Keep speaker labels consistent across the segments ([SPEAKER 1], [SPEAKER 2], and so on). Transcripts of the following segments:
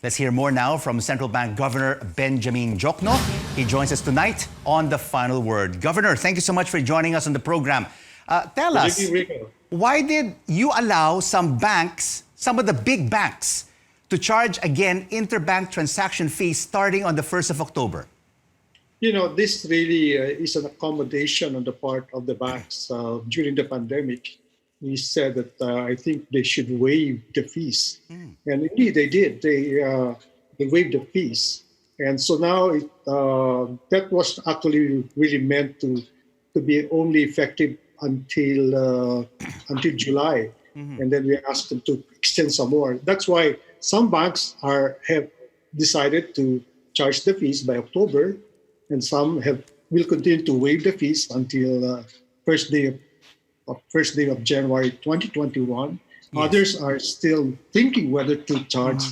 [SPEAKER 1] Let's hear more now from Central Bank Governor Benjamin Diokno. He joins us tonight on The Final Word. Governor, thank you so much for joining us on the program. Tell us, why did you allow some banks, some of the big banks, to charge again interbank transaction fees starting on the 1st of October?
[SPEAKER 2] You know, this really is an accommodation on the part of the banks. During the pandemic, we said that I think they should waive the fees. And indeed, they did. They waived the fees. And so now that was actually really meant to be only effective until July. And then we asked them to extend some more. That's why some banks have decided to charge the fees by October, and some will continue to waive the fees until first day of January 2021. Yes. Others are still thinking whether to charge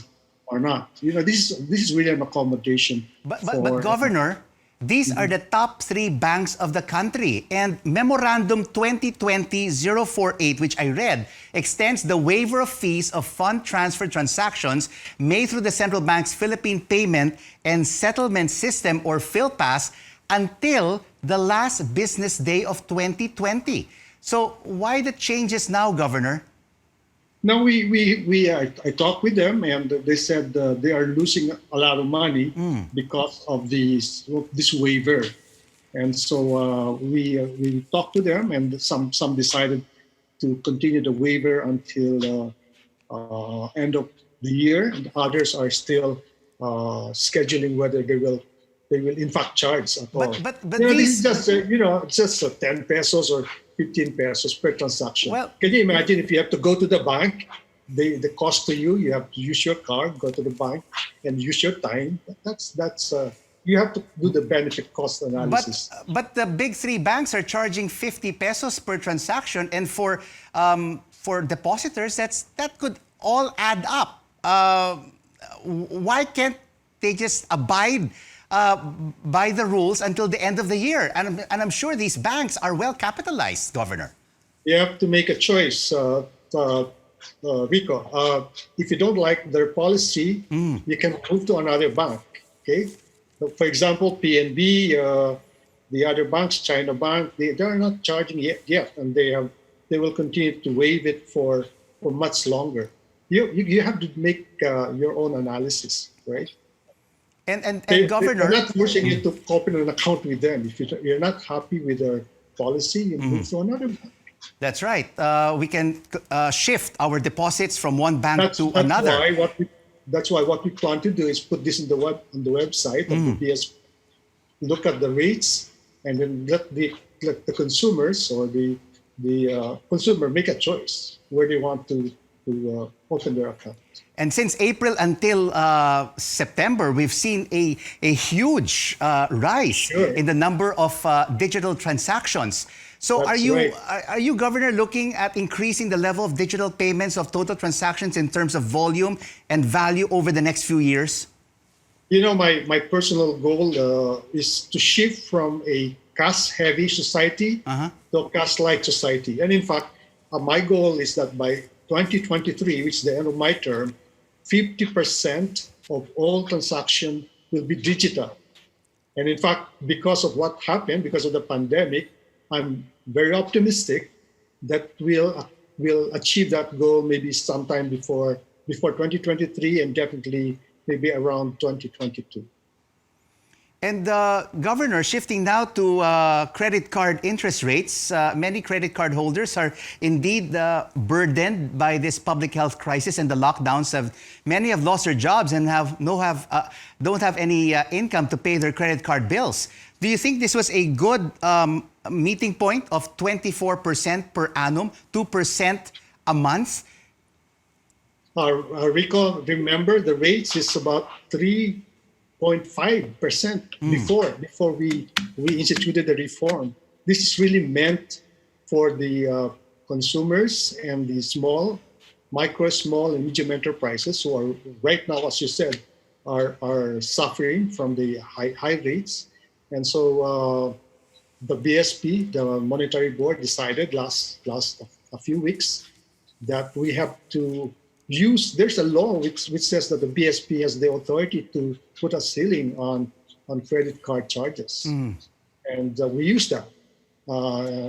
[SPEAKER 2] or not. You know, this is really an accommodation.
[SPEAKER 1] But Governor, these are the top 3 banks of the country, and Memorandum 2020-048, which I read, extends the waiver of fees of fund transfer transactions made through the Central Bank's Philippine Payment and Settlement System, or PhilPass, until the last business day of 2020. So why the changes now, Governor?
[SPEAKER 2] No, I talked with them, and they said they are losing a lot of money because of this waiver. And so we talked to them, and some decided to continue the waiver until end of the year, and others are still scheduling whether they will in fact charge at all.
[SPEAKER 1] But
[SPEAKER 2] this is just it's just 10 pesos or 15 pesos per transaction.
[SPEAKER 1] Well,
[SPEAKER 2] can you imagine if you have to go to the bank, the cost to you have to use your card, go to the bank, and use your time. That's you have to do the benefit cost analysis.
[SPEAKER 1] But the big 3 banks are charging 50 pesos per transaction, and for depositors, that could all add up. Why can't they just abide by the rules until the end of the year? And I'm sure these banks are well capitalized, Governor.
[SPEAKER 2] You have to make a choice, Rico. If you don't like their policy, you can move to another bank. Okay, so for example, PNB, the other banks, China Bank, they are not charging yet, and they will continue to waive it for much longer. You have to make your own analysis, right?
[SPEAKER 1] And Governor,
[SPEAKER 2] they're not forcing you to open an account with them. If you're not happy with their policy, you move to another bank.
[SPEAKER 1] That's right. We can shift our deposits from one bank to another.
[SPEAKER 2] That's why what we plan to do is put this on the website of the BSP. Look at the rates, and then let the consumers or the consumer make a choice where they want to open their account.
[SPEAKER 1] And since April until September, we've seen a huge rise in the number of digital transactions. So are you, Governor, looking at increasing the level of digital payments of total transactions in terms of volume and value over the next few years?
[SPEAKER 2] You know, my personal goal is to shift from a cash-heavy society to a cash-light society. And in fact, my goal is that by 2023, which is the end of my term, 50% of all transactions will be digital. And in fact, because of what happened, because of the pandemic, I'm very optimistic that we'll achieve that goal maybe sometime before 2023, and definitely maybe around 2022.
[SPEAKER 1] And Governor, shifting now to credit card interest rates, many credit card holders are indeed burdened by this public health crisis and the lockdowns. Many have lost their jobs and don't have any income to pay their credit card bills. Do you think this was a good meeting point of 24% per annum, 2% a month?
[SPEAKER 2] Rico, remember the rates is about 3.5% before we instituted the reform. This is really meant for the consumers and the micro, small, and medium enterprises who are right now, as you said, are suffering from the high rates. And so the BSP, the Monetary Board, decided last a few weeks that we have to there's a law which says that the BSP has the authority to put a ceiling on credit card charges. And we use that.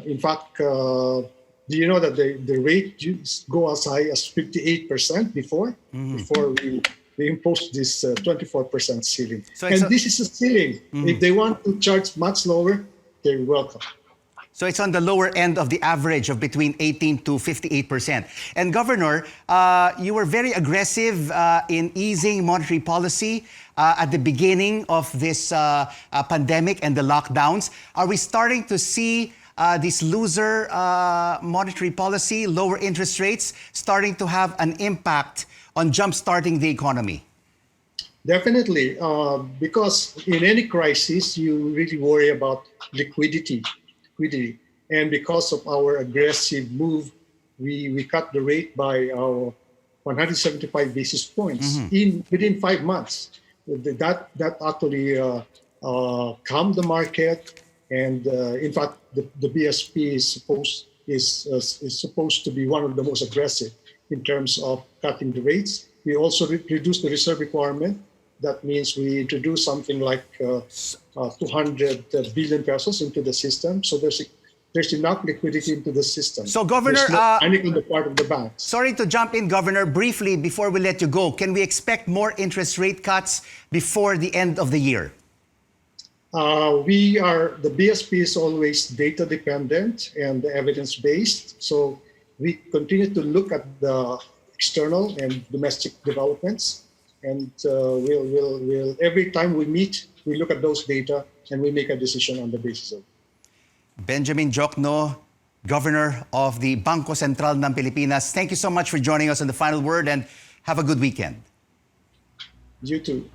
[SPEAKER 2] In fact, do you know that the rate used to go as high as 58% before we imposed this 24% ceiling?
[SPEAKER 1] So
[SPEAKER 2] and this is a ceiling. If they want to charge much lower, they're welcome.
[SPEAKER 1] So it's on the lower end of the average of between 18 to 58%. And Governor, you were very aggressive in easing monetary policy at the beginning of this pandemic and the lockdowns. Are we starting to see this looser monetary policy, lower interest rates, starting to have an impact on jump-starting the economy?
[SPEAKER 2] Definitely, because in any crisis, you really worry about liquidity. And because of our aggressive move, we cut the rate by 175 basis points within 5 months. That actually calmed the market, and in fact, the BSP is supposed to be one of the most aggressive in terms of cutting the rates. We also reduced the reserve requirement. That means we introduced something like 200 billion pesos into the system. So there's enough liquidity into the system.
[SPEAKER 1] So, Governor,
[SPEAKER 2] there's no panic on the part of the banks.
[SPEAKER 1] Sorry to jump in, Governor. Briefly, before we let you go, can we expect more interest rate cuts before the end of the year?
[SPEAKER 2] The BSP is always data dependent and evidence based. So we continue to look at the external and domestic developments. And we'll every time we meet, we look at those data and we make a decision on the basis of it.
[SPEAKER 1] Benjamin Diokno, Governor of the Bangko Sentral ng Pilipinas, thank you so much for joining us on The Final Word, and have a good weekend.
[SPEAKER 2] You too.